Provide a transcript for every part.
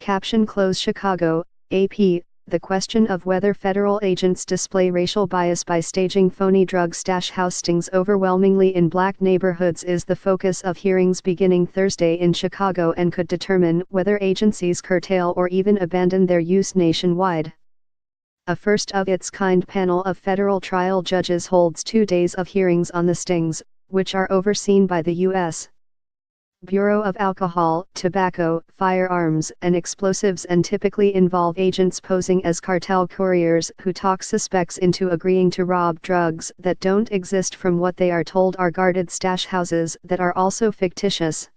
Caption Close Chicago, AP. The question of whether federal agents display racial bias by staging phony drug stash house stings overwhelmingly in black neighborhoods is the focus of hearings beginning Thursday in Chicago and could determine whether agencies curtail or even abandon their use nationwide. A first-of-its-kind panel of federal trial judges holds 2 days of hearings on the stings, which are overseen by the U.S. Bureau of Alcohol, Tobacco, Firearms, and Explosives and typically involve agents posing as cartel couriers who talk suspects into agreeing to rob drugs that don't exist from what they are told are guarded stash houses that are also fictitious.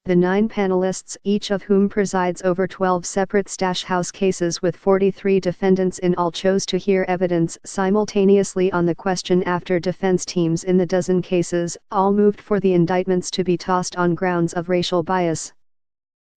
The 9 panelists, each of whom presides over 12 separate stash house cases with 43 defendants in all, chose to hear evidence simultaneously on the question after defense teams in the dozen cases all moved for the indictments to be tossed on grounds of racial bias.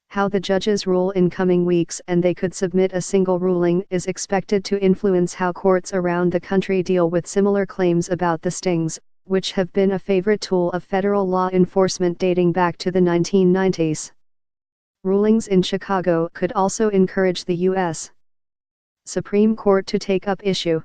How the judges rule in coming weeks, and they could submit a single ruling, is expected to influence how courts around the country deal with similar claims about the stings, which have been a favorite tool of federal law enforcement dating back to the 1990s. Rulings in Chicago could also encourage the U.S. Supreme Court to take up issue.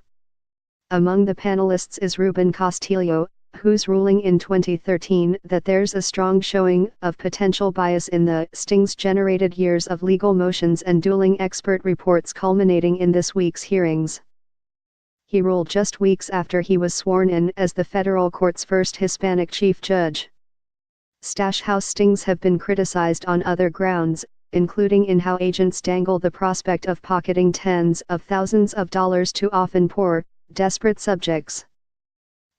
Among the panelists is Ruben Castillo, whose ruling in 2013 that there's a strong showing of potential bias in the stings generated years of legal motions and dueling expert reports culminating in this week's hearings. He ruled just weeks after he was sworn in as the federal court's first Hispanic chief judge. Stash house stings have been criticized on other grounds, including in how agents dangle the prospect of pocketing tens of thousands of dollars to often poor, desperate subjects.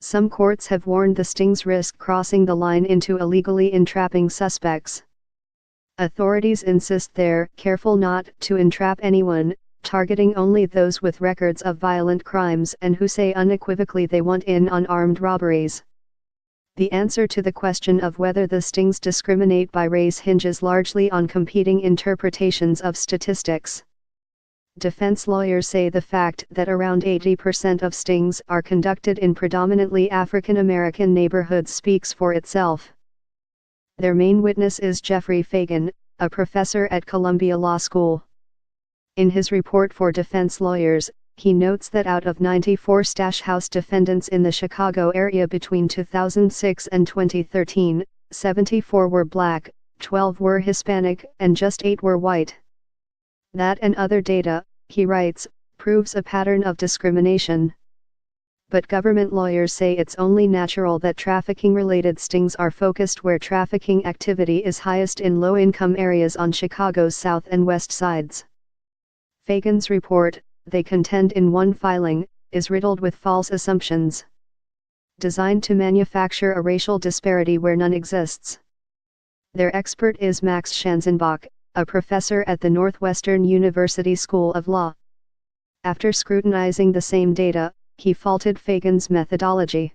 Some courts have warned the stings risk crossing the line into illegally entrapping suspects. Authorities insist they're careful not to entrap anyone, targeting only those with records of violent crimes and who say unequivocally they want in on armed robberies. The answer to the question of whether the stings discriminate by race hinges largely on competing interpretations of statistics. Defense lawyers say the fact that around 80% of stings are conducted in predominantly African American neighborhoods speaks for itself. Their main witness is Jeffrey Fagan, a professor at Columbia Law School. In his report for defense lawyers, he notes that out of 94 stash house defendants in the Chicago area between 2006 and 2013, 74 were black, 12 were Hispanic, and just 8 were white. That and other data, he writes, proves a pattern of discrimination. But government lawyers say it's only natural that trafficking-related stings are focused where trafficking activity is highest in low-income areas on Chicago's south and west sides. Fagan's report, they contend in one filing, is riddled with false assumptions, designed to manufacture a racial disparity where none exists. Their expert is Max Schanzenbach, a professor at the Northwestern University School of Law. After scrutinizing the same data, he faulted Fagan's methodology.